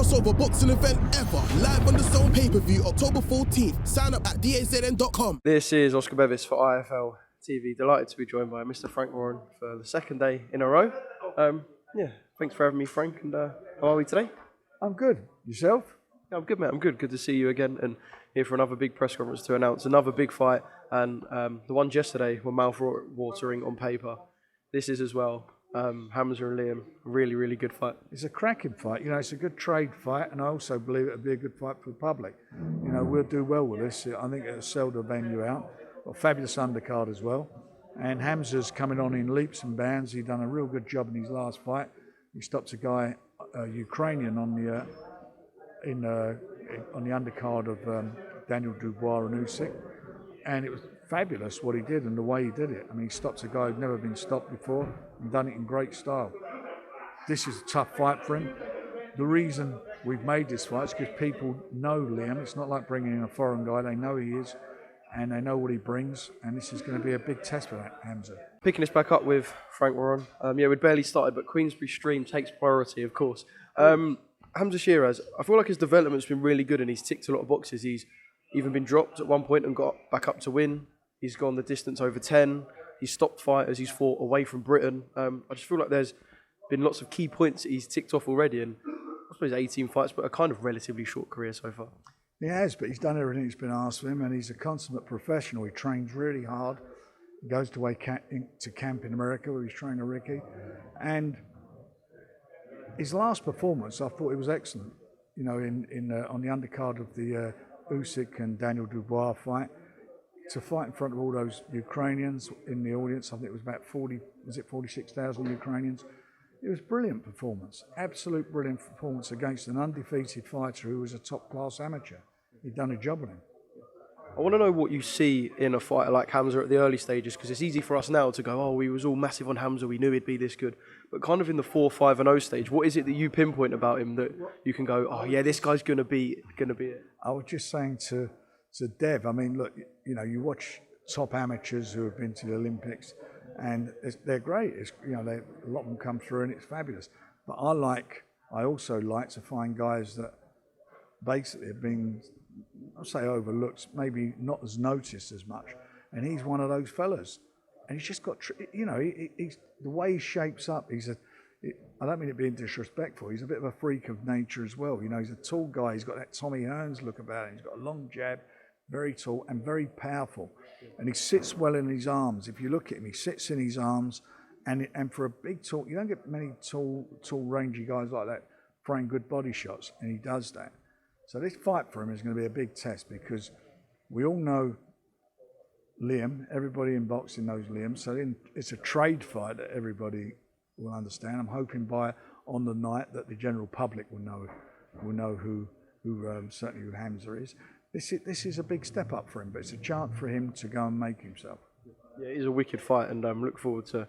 crossover boxing event ever. Live on the Zone pay-per-view, October 14th. Sign up at dazn.com. This is Oscar Bevis for IFL TV. Delighted to be joined by Mr. Frank Warren for the second day in a row. Thanks for having me, Frank. And how are we today? I'm good. Yourself? Yeah, I'm good, mate. I'm good. Good to see you again and here for another big press conference to announce another big fight. And the ones yesterday were mouth-watering on paper. This is as well. Hamza and Liam, really, really good fight. It's a cracking fight. You know, it's a good trade fight, and I also believe it'll be a good fight for the public. You know, we'll do well with this. I think it'll sell the venue out. Got a fabulous undercard as well. And Hamza's coming on in leaps and bounds. He's done a real good job in his last fight. He stopped a guy, Ukrainian, on the undercard of Daniel Dubois and Usyk, and it was fabulous what he did and the way he did it. I mean, he stopped a guy who'd never been stopped before and done it in great style. This is a tough fight for him. The reason we've made this fight is because people know Liam. It's not like bringing in a foreign guy. They know he is, and they know what he brings, and this is going to be a big test for that Hamza. Picking this back up with Frank Warren. We'd barely started, but Queensbury Stream takes priority, of course. Hamza Shiraz, I feel like his development's been really good and he's ticked a lot of boxes. He's even been dropped at one point and got back up to win. He's gone the distance over 10. He's stopped fighters. He's fought away from Britain. I just feel like there's been lots of key points that he's ticked off already. And I suppose 18 fights, but a kind of relatively short career so far. He has, but he's done everything that's been asked of him, and he's a consummate professional. He trains really hard. He goes to camp in America where he's training Ricky. And his last performance, I thought it was excellent. You know, on the undercard of the Usyk and Daniel Dubois fight, to fight in front of all those Ukrainians in the audience. I think it was about 46,000 Ukrainians. It was a brilliant performance, absolute brilliant performance against an undefeated fighter who was a top-class amateur. He'd done a job on him. I want to know what you see in a fighter like Hamza at the early stages, because it's easy for us now to go, we was all massive on Hamza, we knew he'd be this good. But kind of in the 4, 5 and 0 stage, what is it that you pinpoint about him that you can go, this guy's going to be it? I was just saying to Dev, I mean, look, you know, you watch top amateurs who have been to the Olympics, and they're great. A lot of them come through, and it's fabulous. But I also like to find guys that basically have been, I'll say, overlooked, maybe not as noticed as much. And he's one of those fellas. And he's just got, he's the way he shapes up. I don't mean it being disrespectful. He's a bit of a freak of nature as well. You know, he's a tall guy. He's got that Tommy Hearns look about him. He's got a long jab, very tall and very powerful. And he sits well in his arms. If you look at him, he sits in his arms. And for a big tall, you don't get many tall, rangy guys like that throwing good body shots. And he does that. So this fight for him is going to be a big test because we all know Liam. Everybody in boxing knows Liam. So it's a trade fight that everybody will understand. I'm hoping on the night that the general public will know who certainly who Hamza is. This is a big step up for him, but it's a chance for him to go and make himself. Yeah, it is a wicked fight, and look forward to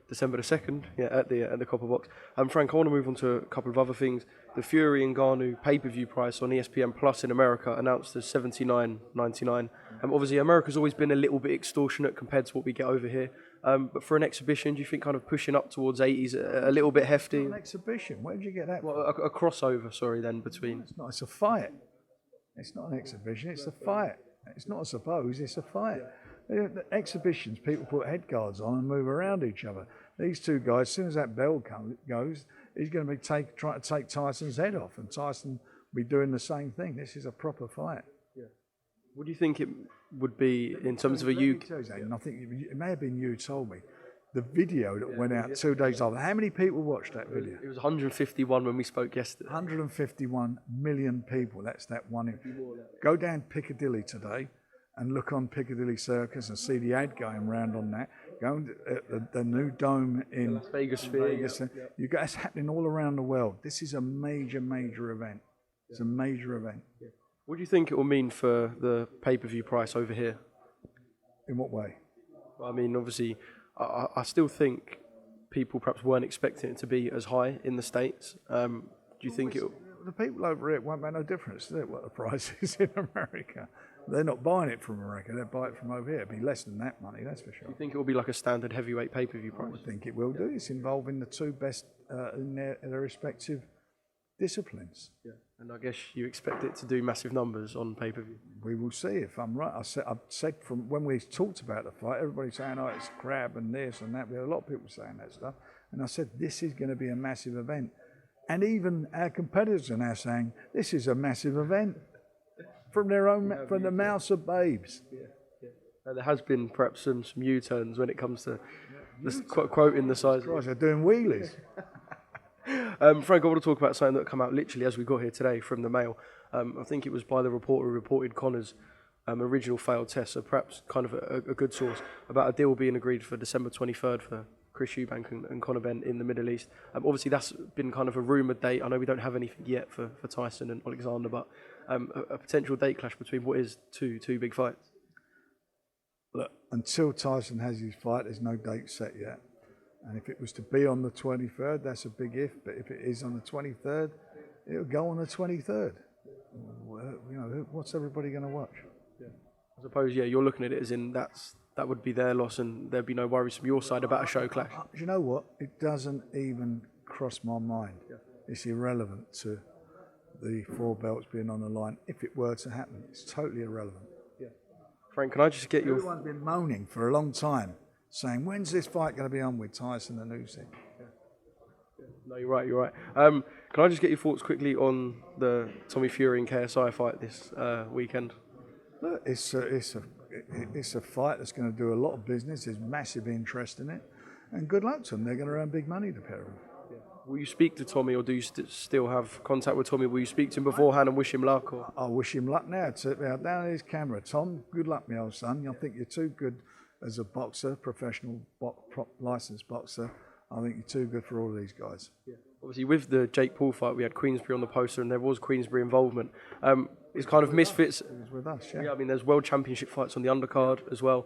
December the 2nd at the Copper Box. Frank, I want to move on to a couple of other things. The Fury and Ngannou pay-per-view price on ESPN Plus in America announced as $79.99. Obviously, America's always been a little bit extortionate compared to what we get over here. But for an exhibition, do you think kind of pushing up towards 80s a little bit hefty? An exhibition? Where did you get that? Well, a crossover, between. It's not. It's a fight. It's not an exhibition. It's a fight. It's not a suppose. It's a fight. The exhibitions, people put head guards on and move around each other. These two guys, as soon as that bell goes, he's going to be trying to take Tyson's head off, and Tyson will be doing the same thing. This is a proper fight. Yeah. What do you think it would be in terms of a UK? I think it may have been you told me. The video that went out 2 days after. How many people watched that video? It was 151 when we spoke yesterday. 151 million people. That's that one. Go down Piccadilly today and look on Piccadilly Circus and see the ad going round on that. Go to the new dome in Las Vegas. It's happening all around the world. This is a major, major event. It's a major event. Yeah. What do you think it will mean for the pay-per-view price over here? In what way? I mean, obviously, I still think people perhaps weren't expecting it to be as high in the States. Do you think it? The people over here won't make no difference to what the price is in America. They're not buying it from America. They'll buy it from over here. It'll be less than that money, that's for sure. Do you think it will be like a standard heavyweight pay-per-view price? I think it will do. It's involving the two best in their respective disciplines. Yeah. And I guess you expect it to do massive numbers on pay-per-view. We will see if I'm right. I've said from when we talked about the fight, everybody's saying, oh, it's crap and this and that. We had a lot of people saying that stuff. And I said, this is going to be a massive event. And even our competitors are now saying, this is a massive event from from the mouths of babes. Yeah. There has been perhaps some U-turns when it comes to quoting the size. Christ, they're doing wheelies. Frank, I want to talk about something that came out literally as we got here today from the Mail. I think it was by the reporter who reported Connor's original failed test, so perhaps kind of a good source, about a deal being agreed for December 23rd for Chris Eubank and Conor Benn in the Middle East. Obviously, that's been kind of a rumoured date. I know we don't have anything yet for Tyson and Alexander, but a potential date clash between what is two big fights. Look, until Tyson has his fight, there's no date set yet. And if it was to be on the 23rd, that's a big if. But if it is on the 23rd, it'll go on the 23rd. You know, what's everybody going to watch? Yeah. I suppose, yeah, you're looking at it as in that would be their loss and there'd be no worries from your side about a show clash. You know what? It doesn't even cross my mind. Yeah. It's irrelevant to the 4 belts being on the line. If it were to happen, it's totally irrelevant. Yeah. Frank, can I just get your... Everyone's been moaning for a long time, saying, when's this fight going to be on with Tyson and Usyk? Yeah. No, you're right. Can I just get your thoughts quickly on the Tommy Fury and KSI fight this weekend? Look, it's a fight that's going to do a lot of business. There's massive interest in it. And good luck to them. They're going to earn big money, the pair of them. Yeah. Will you speak to Tommy, or do you still have contact with Tommy? Will you speak to him beforehand and wish him luck? Or? I wish him luck now. Down at his camera. Tom, good luck, my old son. I think you're too good as a boxer, professional licensed boxer. I think you're too good for all of these guys. Yeah. Obviously, with the Jake Paul fight, we had Queensberry on the poster, and there was Queensberry involvement. It's kind of Misfits. It was with us, yeah. Yeah, I mean, there's World Championship fights on the undercard as well.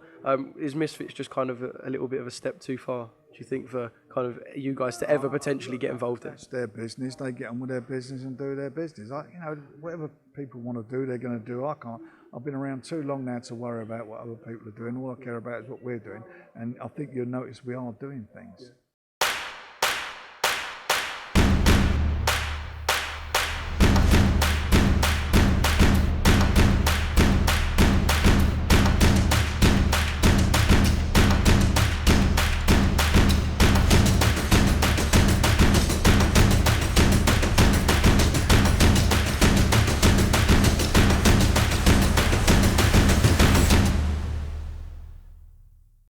Is Misfits just kind of a little bit of a step too far, do you think, for kind of you guys to ever potentially get involved in? It's their business. They get on with their business and do their business. Whatever people want to do, they're going to do. I can't. I've been around too long now to worry about what other people are doing. All I care about is what we're doing. And I think you'll notice we are doing things. Yeah.